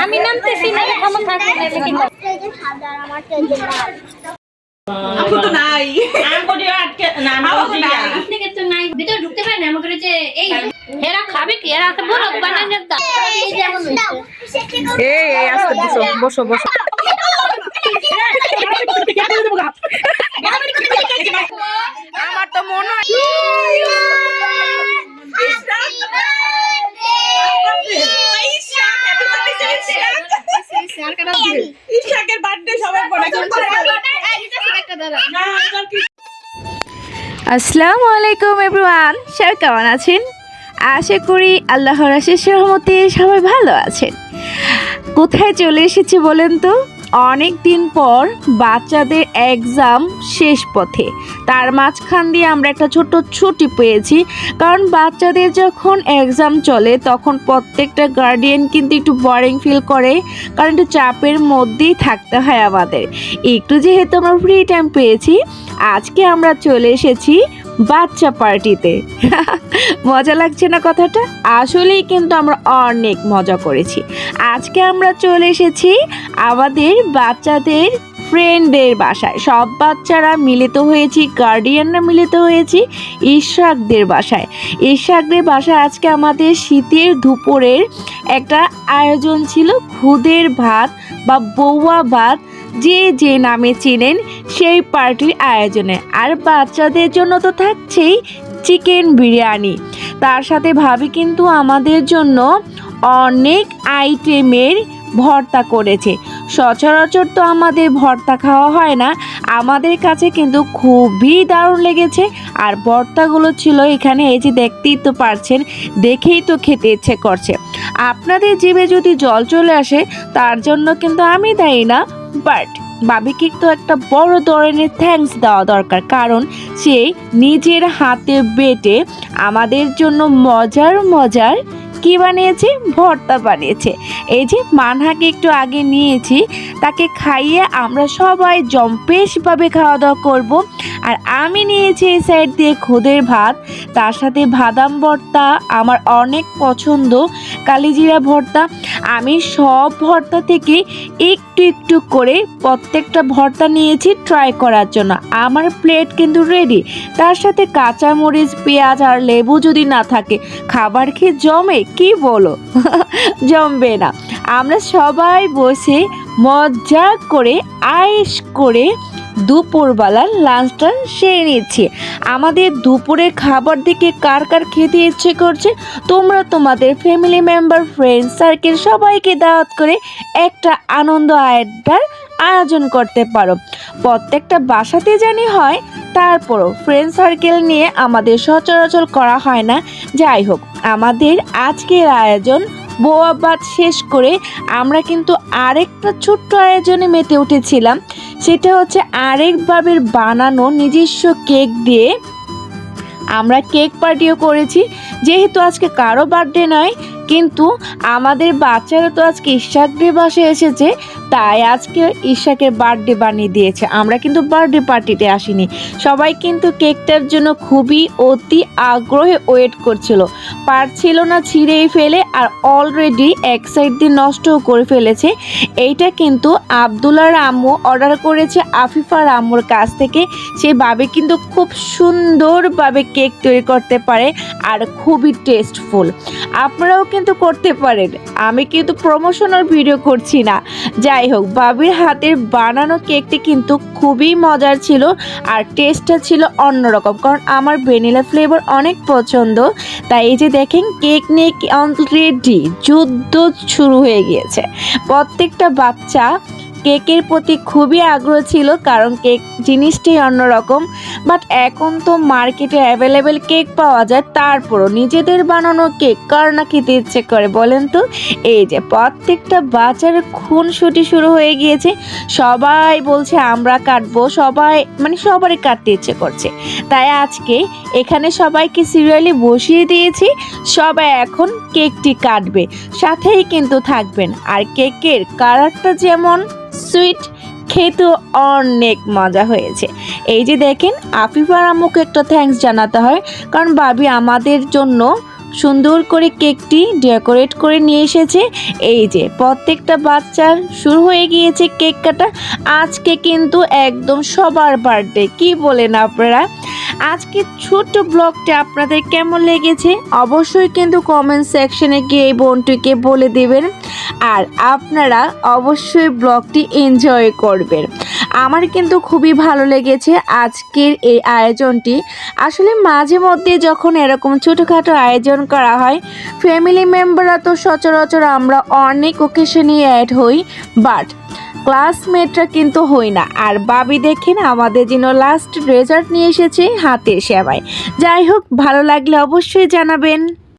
আমি নামতেছি না ক্ষমা থাকবে আপু তো নাই আপনি তো নাই ভিতরে ঢুকতে পারেন না আমাকে যে এই এরা খাবে কি এরা তো বড় বানানোর দাও এই যেমন এই আস্তে বসো বসো আমার তো মনে হয় ইশাকের বার্থডে সবাই বলে আসসালামু আলাইকুম এভরিওয়ান, সবাই কেমন আছেন? আশা করি আল্লাহর অশেষ রহমতে সবাই ভালো আছেন। কোথায় চলে এসেছি বলেন তো? অনেক দিন পর বাচ্চাদের এক্সাম শেষ পথে, তার মাঝখান দিয়ে আমরা একটা ছোট্ট ছুটি পেয়েছি। কারণ বাচ্চাদের যখন এক্সাম চলে তখন প্রত্যেকটা গার্ডিয়ান কিন্তু একটু বোরিং ফিল করে, কারণ একটু চাপের মধ্যেই থাকতে হয় আমাদের। একটু যেহেতু আমরা ফ্রি টাইম পেয়েছি, আজকে আমরা চলে এসেছি বাচ্চা পার্টিতে। মজা লাগছে না কথাটা? আসলেই কিন্তু আমরা অনেক মজা করেছি। আজকে আমরা চলে এসেছি আমাদের বাচ্চাদের ফ্রেন্ডের বাসায়। সব বাচ্চারা মিলিত হয়েছি, গার্ডিয়ানরা মিলিত হয়েছি ইশরাকদের বাসায়। ইশরাকদের বাসায় আজকে আমাদের শীতের দুপুরের একটা আয়োজন ছিল, খুদের ভাত বা বৌয়া ভাত, যে যে নামে চিনেন সেই পার্টির আয়োজনে। আর বাচ্চাদের জন্য তো থাকছেই চিকেন বিরিয়ানি। তার সাথে ভাবি কিন্তু আমাদের জন্য অনেক আইটেমের ভর্তা করেছে। সচরাচর তো আমাদের ভর্তা খাওয়া হয় না, আমাদের কাছে কিন্তু খুবই দারুণ লেগেছে। আর ভর্তাগুলো ছিল এখানে, এই যে দেখতেই তো পারছেন, দেখেই তো খেতে ইচ্ছে করছে। আপনাদের জিভে যদি জল চলে আসে তার জন্য কিন্তু আমি দায়ী না, বাট বাবিকে তো একটা বড় ধরনের থ্যাঙ্কস দেওয়া দরকার, কারণ সে নিজের হাতে বেটে আমাদের জন্য মজার মজার কি বানিয়েছে, ভর্তা বানিয়েছে। এই যে মানহাকে একটু আগে নিয়েছি, তাকে খাইয়ে আমরা সবাই জম্পেশভাবে খাওয়া দাওয়া করব। আর আমি নিয়েছি এই সাইড দিয়ে খুদের ভাত, তার সাথে বাদাম ভর্তা, আমার অনেক পছন্দ কালিজিরা ভর্তা। আমি সব ভর্তা থেকে একটু একটু করে প্রত্যেকটা ভর্তা নিয়েছি ট্রাই করার জন্য। আমার প্লেট কিন্তু রেডি। তার সাথে কাঁচামরিচ, পেঁয়াজ আর লেবু যদি না থাকে, খাবার খেয়ে জমে? কি বলো? জমবে না। আমরা সবাই বসে মজা করে আয়েশ করে দুপুরবেলার লাঞ্চটা সেরে নিচ্ছি। আমাদের দুপুরের খাবার দেখে কার কার খেতে ইচ্ছে করছে, তোমরা তোমাদের ফ্যামিলি মেম্বার, ফ্রেন্ড সার্কেল সবাইকে দাওয়াত করে একটা আনন্দ আড্ডার আয়োজন করতে পারো। প্রত্যেকটা বাসাতে জানি হয়, তারপরও ফ্রেন্ড সার্কেল নিয়ে আমাদের সচরাচর করা হয় না। যাই হোক, আমাদের আজকের আয়োজন বৌয়া ভাত শেষ করে আমরা কিন্তু আরেকটা ছোট্ট আয়োজনে মেতে উঠেছিলাম। সেটা হচ্ছে আরেক বাবের বানানো নিজস্ব কেক দিয়ে আমরা কেক পার্টিও করেছি। যেহেতু আজকে কারো বার্থডে নয়, কিন্তু আমাদের বাচ্চারা তো আজকে ইশাকদের বাসায় এসেছে, তাই আজকে ইশাকের বার্থডে বানিয়ে দিয়েছে। আমরা কিন্তু বার্থডে পার্টিতে আসিনি। সবাই কিন্তু কেকটার জন্য খুবই অতি আগ্রহে ওয়েট করছিল, পারছিল না ছিঁড়েই ফেলে, আর অলরেডি এক সাইড দিয়ে নষ্টও করে ফেলেছে। এইটা কিন্তু আব্দুল্লার আম্মু অর্ডার করেছে আফিফার আম্মুর কাছ থেকে। সে ভাবে কিন্তু খুব সুন্দরভাবে কেক তৈরি করতে পারে আর খুবই টেস্টফুল। আপনারাও কিন্তু করতে পারেন, আমি কিন্তু প্রমোশনাল ভিডিও করছি না। যাই হোক, বাবির হাতের বানানো কেকটি কিন্তু খুবই মজার ছিল আর টেস্টটা ছিল অন্যরকম, কারণ আমার ভ্যানিলা ফ্লেভার অনেক পছন্দ। তাই এই যে দেখেন, কেক নিয়ে অলরেডি যুদ্ধ শুরু হয়ে গিয়েছে। প্রত্যেকটা বাচ্চা কেকের প্রতি খুবই আগ্রহ ছিল, কারণ কেক জিনিসটাই অন্যরকম। বাট এখন তো মার্কেটে অ্যাভেলেবেল কেক পাওয়া যায়, তারপরও নিজেদের বানানো কেক কার না খেতে ইচ্ছে করে বলেন তো? এই যে প্রত্যেকটা বাচ্চার খুনসুটি শুরু হয়ে গিয়েছে, সবাই বলছে আমরা কাটবো, সবারই কাটতে ইচ্ছে করছে। তাই আজকে এখানে সবাইকে সিরিয়ালি বসিয়ে দিয়েছি, সবাই এখন কেকটি কাটবে, সাথেই কিন্তু থাকবেন। আর কেকের কালারটা যেমন সুইট, খেতেও অনেক মজা হয়েছে। এই যে দেখেন, আফিফার আম্মুকে একটা থ্যাঙ্কস জানাতে হয়, কারণ ভাবি আমাদের জন্য সুন্দর করে কেকটি ডেকোরেট করে নিয়ে এসেছে। এই যে প্রত্যেকটা বাচ্চার শুরু হয়ে গিয়েছে কেক কাটা। আজকে কিন্তু একদম সবার বার্থডে, কি বলেন আপনারা? আজকে ছোট্ট ব্লগটা আপনাদের কেমন লেগেছে অবশ্যই কিন্তু কমেন্ট সেকশনে গিয়ে এই বোনটিকে বলে দেবেন। আর আপনারা অবশ্যই ব্লগটি এনজয় করবেন। আমার কিন্তু খুবই ভালো লেগেছে আজকের এই আয়োজনটি। আসলে মাঝে মধ্যে যখন এরকম ছোটোখাটো আয়োজন করা হয়, ফ্যামিলি মেম্বাররা তো সচরাচর আমরা অনেক ওকেশনে অ্যাড হই, বাট ক্লাসমেটরা কিন্তু হই না। আর বাবি দেখেন আমাদের জন্য লাস্ট রেজাল্ট নিয়ে এসেছে হাতের সেমাই। যাই হোক, ভালো লাগলে অবশ্যই জানাবেন।